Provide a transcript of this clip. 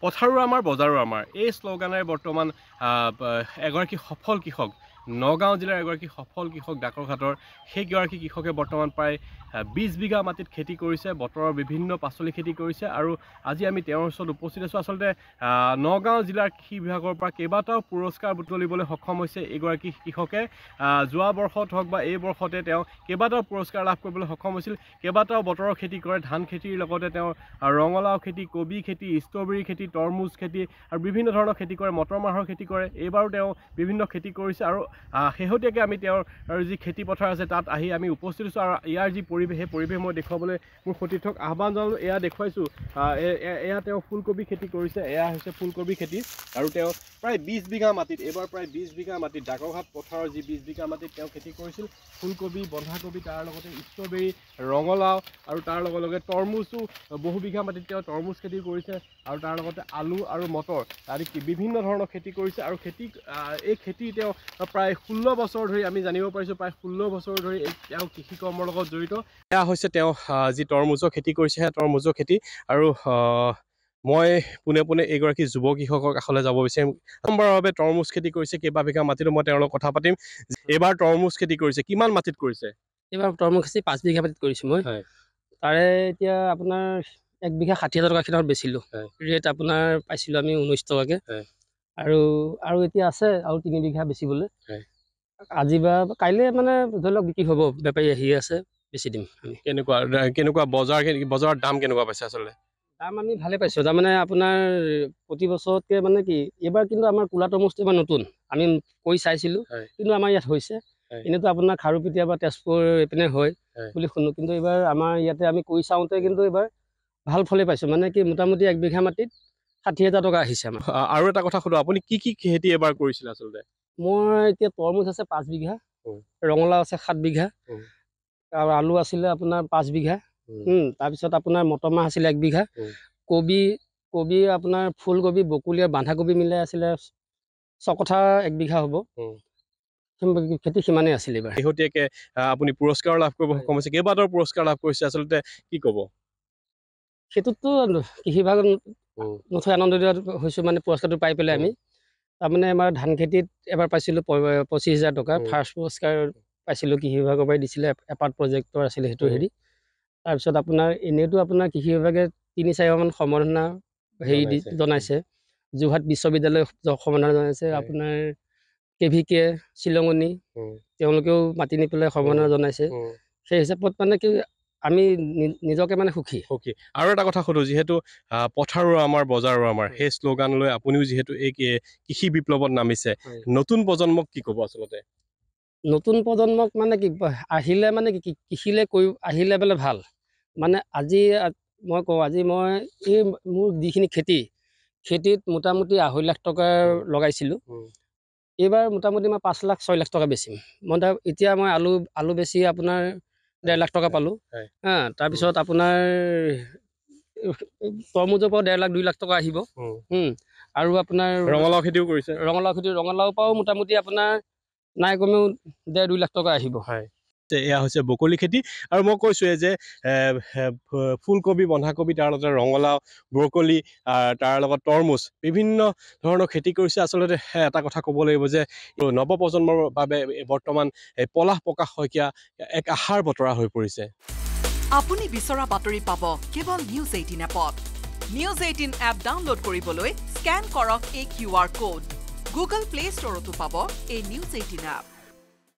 পথাৰো আমাৰ বজাৰো আমাৰ এই শ্লোগানেৰে বৰ্তমান এগৰাকী সফল কৃষক নগাঁও জিলাৰ এগৰাকী সফল কৃষক ডাকৰঘাটৰ সেইগৰাকী কৃষকে বৰ্তমান প্ৰায় 20 বিঘা মাটিত খেতি কৰিছে বতৰৰ বিভিন্ন পাচলি খেতি কৰিছে আৰু আজি আমি তেওঁৰ ওচৰত উপস্থিত আছোঁ আচলতে নগাঁও জিলাৰ কৃষি বিভাগৰ পৰা কেইবাটাও পুৰস্কাৰ বুটলিবলৈ সক্ষম হৈছে এইগৰাকী কৃষকে যোৱা বৰ্ষত হওক বা এই বৰ্ষতে তেওঁ কেইবাটাও পুৰস্কাৰ লাভ কৰিবলৈ সক্ষম হৈছিল কেইবাটাও বতৰৰ খেতি কৰে ধান খেতিৰ লগতে তেওঁ ৰঙালাও খেতি কবি খেতি ষ্ট্ৰবেৰী খেতি তৰমুজ খেতি আৰু বিভিন্ন ধৰণৰ খেতি কৰে মটৰ মাহৰ খেতি কৰে এইবাৰো তেওঁ বিভিন্ন খেতি কৰিছে আৰু শেহতীয়াকৈ আমি তেওঁৰ যি খেতি পথাৰ আছে তাত আহি আমি উপস্থিত হৈছোঁ আৰু ইয়াৰ যি পৰিৱেশ সেই পৰিৱেশ মই দেখুৱাবলৈ মোৰ সতীৰ্থক আহ্বান জনালোঁ এয়া দেখুৱাইছোঁ এয়া তেওঁ ফুলকবি খেতি কৰিছে এয়া হৈছে ফুলকবি খেতি আৰু তেওঁ প্ৰায় 20 বিঘা মাটিত এইবাৰ প্ৰায় 20 বিঘা মাটিত ডাকৰঘাট পথাৰৰ যি 20 বিঘা মাটিত তেওঁ খেতি কৰিছিল ফুলকবি বন্ধাকবি তাৰ লগতে ষ্ট্ৰবেৰী ৰঙালাও আৰু তাৰ লগে লগে তৰমুজো বহু বিঘা মাটিত তেওঁ তৰমুজ খেতি কৰিছে আৰু তাৰ লগতে আলু আৰু মটৰ আদি বিভিন্ন ধৰণৰ খেতি কৰিছে আৰু এই খেতি তেওঁ প্ৰায় 16 বছৰ ধৰি আমি জানিব পাৰিছোঁ প্ৰায় 16 বছৰ ধৰি তেওঁ কৃষি কৰ্মৰ লগত জড়িত এয়া হৈছে তেওঁ যি তৰমুজৰ খেতি কৰিছে সেই তৰমুজৰ খেতি আৰু মই পোনে পোনে এইগৰাকী যুৱ কৃষকৰ কাষলৈ যাব বিচাৰিম প্ৰথমবাৰৰ বাবে তৰমুজ খেতি কৰিছে কেইবা বিঘা মাটিতো মই তেওঁৰ লগত কথা পাতিম এইবাৰ তৰমুজ খেতি কৰিছে কিমান মাটিত কৰিছে এইবাৰ তৰমুজ খেতি 5 বিঘা মাটিত কৰিছোঁ মই তাৰে এতিয়া আপোনাৰ 1 বিঘা 60,000 টকা খেতিত বেচিলোঁ ৰেট আপোনাৰ পাইছিলোঁ আমি 19 টকাকৈ আৰু এতিয়া আছে আৰু 3 বিঘা বেচিবলৈ আজি বা কাইলৈ মানে ধৰি লওক বিক্ৰী হ'ব বেপাৰী আহি আছে বেছি দিম আমি কেনেকুৱা বজাৰৰ দাম কেনেকুৱা পাইছে আচলতে দাম আমি ভালে পাইছোঁ তাৰমানে আপোনাৰ প্ৰতি বছৰতকৈ মানে কি এইবাৰ কিন্তু আমাৰ ক'লা তৰমুজটো ইমান নতুন আমি কৰি চাইছিলোঁ কিন্তু আমাৰ ইয়াত হৈছে এনেতো আপোনাৰ খাৰুপেটীয়া বা তেজপুৰ এইপিনে হয় বুলি শুনো কিন্তু এইবাৰ আমাৰ ইয়াতে আমি কৰি চাওঁতে কিন্তু এইবাৰ ভাল ফলে পাইছোঁ মানে কি মোটামুটি 1 বিঘা মাটিত 60,000 টকা আহিছে আমাৰ আৰু এটা কথা সুধো আপুনি কি খেতি এবাৰ কৰিছিল আচলতে মই এতিয়া তৰমুজ আছে 5 বিঘা ৰঙালাও আছে 7 বিঘা আৰু আলু আছিলে আপোনাৰ 5 বিঘা তাৰপিছত আপোনাৰ মটৰ মাহ আছিলে 1 বিঘা কবি আপোনাৰ ফুলকবি বকুলি আৰু বন্ধাকবি মিলাই আছিলে 6 কঠা 1 বিঘা হ'ব খেতি সিমানেই আছিলে এইবাৰ শেহতীয়াকৈ আপুনি পুৰস্কাৰ লাভ কৰিব সক্ষম হৈছে কেইবাটাও পুৰস্কাৰ লাভ কৰিছে আচলতে কি ক'ব সেইটোতো কৃষি বিভাগত নথৈ আনন্দিত হৈছোঁ মানে পুৰস্কাৰটো পাই পেলাই আমি তাৰমানে আমাৰ ধান খেতিত এবাৰ পাইছিলোঁ 25,000 টকা ফাৰ্ষ্ট পুৰস্কাৰ পাইছিলোঁ কৃষি বিভাগৰ পৰাই দিছিলে এপাৰ্ট প্ৰজেক্টৰ আছিলে সেইটো হেৰি তাৰপিছত আপোনাৰ এনেইতো আপোনাৰ কৃষি বিভাগে 3-4মান সম্বৰ্ধনা হেৰি জনাইছে যোৰহাট বিশ্ববিদ্যালয় সম্বৰ্ধনা জনাইছে আপোনাৰ KVK শ্বিলঙনি তেওঁলোকেও মাতি নি পেলাই সম্বৰ্ধনা জনাইছে সেই হিচাপত মানে কি আমি নিজকে মানে সুখী আৰু এটা কথা সুধো যিহেতু পথাৰো আমাৰ বজাৰো আমাৰ সেই শ্লোগান লৈ আপুনিও যিহেতু এই কৃষি বিপ্লৱত নামিছে নতুন প্ৰজন্মক কি ক'ব আচলতে নতুন প্ৰজন্মক মানে কি আহিলে মানে কি কৃষিলৈ আহিলে বোলে ভাল মানে আজি মই কওঁ আজি মই এই মোৰ যিখিনি খেতিত মোটামুটি 2.5 লাখ টকা লগাইছিলোঁ এইবাৰ মোটামুটি মই 5 লাখ 6 লাখ টকা বেচিম মই এতিয়া মই আলু বেচি আপোনাৰ 1.5 লাখ টকা পালোঁ তাৰপিছত আপোনাৰ তৰমুজৰ পৰা 1.5 লাখ 2 লাখ টকা আহিব আৰু আপোনাৰ ৰঙালাও খেতিও কৰিছে ৰঙালাও পৰাও মোটামুটি আপোনাৰ নাই কমেও 1.5-2 লাখ টকা আহিব এয়া হৈছে বকলি খেতি আৰু মই কৈছোঁৱে যে ফুলকবি বন্ধাকবি তাৰ লগতে ৰঙালাও ব্ৰকলি তাৰ লগত তৰমুজ বিভিন্ন ধৰণৰ খেতি কৰিছে আচলতে এটা কথা ক'ব লাগিব যে নৱপ্ৰজন্মৰ বাবে বৰ্তমান পলাশ প্ৰকাশ শইকীয়া এক আশাৰ বতৰা হৈ পৰিছে আপুনি বিচৰা বাতৰি পাব কেৱল নিউজ 18 এপত নিউজ 18 এপ ডাউনলোড কৰিবলৈ স্ক্যান কৰক এই QR কোড গুগল প্লে ষ্টৰতো পাব এই নিউজ 18 এপ